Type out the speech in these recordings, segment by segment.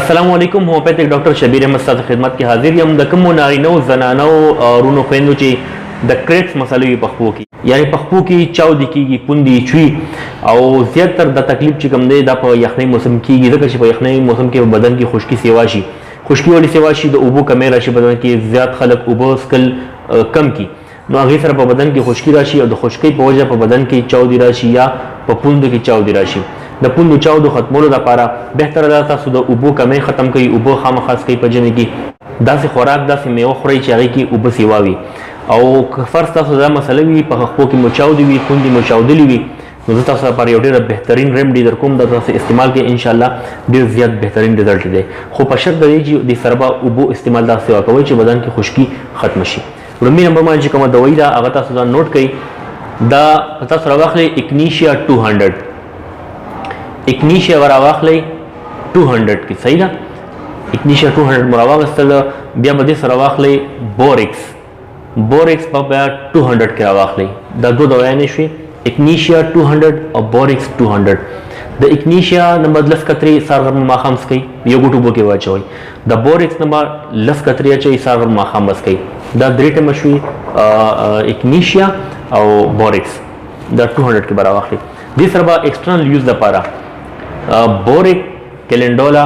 अस्सलाम वालेकुम homeopathic doctor Shabir अहमद साहब खिदमत की हाजिर یم د کومو نارینو زنانو رونو خویندو چې د کریټس مسلې وي پخپو کې یعنی پخپو کې چاودي کیږي پوندي چوي او زیاتره د تکلیف چې کوم دی د په یخنۍ موسم کېږي ځکه چې په یخنۍ موسم کې بدن کې خشکي سیوا شي خشکي ولې سیوا شي د اوبو کمی راشي بدن کې زیات خلک اوبو سکل کم کی نو هغې سره په بدن کې خشکي راشي او د خشکۍ په وجه په بدن کې چاودي راشي یا په پوندو کې چاودي راشي د پوندو چاودو ختمولو لپاره بهتره ده تاسو د اوبو کمی ختم کړئ اوبه خامخا څښئ په ژمي کې داسې خوراک داسې میوه خورئ چې هغې کې اوبه سیوا وي او که فرض تاسو دا مسله وي په خپو کې مو چاودې وي پوندې مو چاودلې وي نو زه تاسو لپاره یو ډېره بهترین ریمډي در کوم دا تاسو استعمال کړئ انشاءالله ډېر زیات بهترین رزلټ دی خو په شرط د دې چې د سره به اوبو استعمال داسې وکوئ چې بدن کې خشکي ختمه شي لومړي نمبر باندې چې کومه دوایي ده هغه تاسو ځان نوټ کړئ دا تاسو راواخلئ اکنیشیا 200 اکنیشیا راواخلئ 200 کې صحیح ده اکنیشیا 200 مو راواخیستل بیا به دې سره واخلئ بورکس په بیا 200 کې راواخلئ دا دوه دوایانې شوې اکنیشیا 200 او بورکس 200 د اکنیشیا نمبر 10 کترې سهار غرمه ماښام څکئ یو ګوټ اوبو کې واچوئ د بورکس نمبر 10 کترې اچوئ سهار غرمه ماښام به څکئ دا درې ټیمه شوي اکنیشیا او بورکس دا 200 کې به راواخلئ دې سره به ایکسټرنل یوز لپاره بورک کلینډولا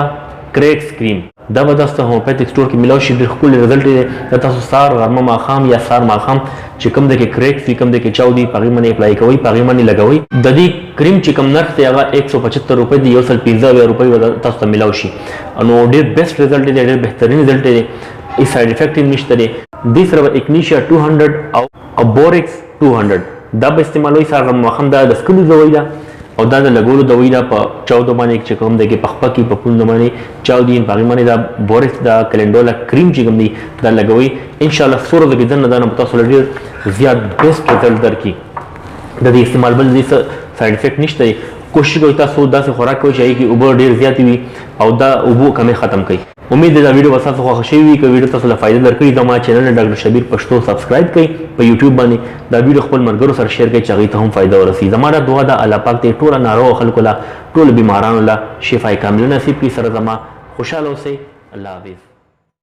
کریټس کریم دا به تاسو ته هومیوپیتھک سٹور کې ملاو شي ډېر ښکلی رزلټ دی دا تاسو سهار غرمه ماښام یا سهار ماښام چې کوم دی کې کریټس وي کوم دی کې چاودي په هغې باندې اپلای کوئ په هغې باندې لګوئ د دې کریم چې کوم نرخ دی هغه 175 روپۍ دی 115 روپۍ به تاسو ته ملاو شي نو ډېر بیسټ رزلټ دی ډېر بهترین رزلټ دی هېڅ سایډ افیکټ یې نشته دی دې سره به اکنیشیا 200 او بورکس 200 دا به استعمالوئ سهار غرمه ماښام دا د څکلو دوایي ده او دا د لګولو دوایي ده په چاودو باندې چې کوم دی کې په خپه کې په پوندو باندې چاودي په هغې باندې دا بورکس دا کلینډولا کریم چې کوم دی دا لګوئ انشاءالله څو ورځې کې دننه دا نه به تاسو له ډېر زیات بیسټ رزلټ درکړي د دې استعمال بل دې سایډ افیکټ نشته دی کوشش کوئ تاسو داسې خوراک کوئ چې هغې کې اوبه ډېر زیاتې وي او دا اوبو کمی ختم کړئ امید دی دا ویډیو به ستاسو خوښه شوې وي که ویډیو تاسو له فایده درکړي زما چینل ډاکټر شبیر پښتو سبسکرایب کړئ په یوټیوب باندې دا ویډیو خپل ملګرو سره شیر کړئ چې هغوی ته هم فایده ورسي زما دا دعا ده الله پاک دې ټوله ناروغو خلکو له ټولو بیمارانو له شفای کامله نصیب کړي سره زما خوشحاله اوسئ الله حافظ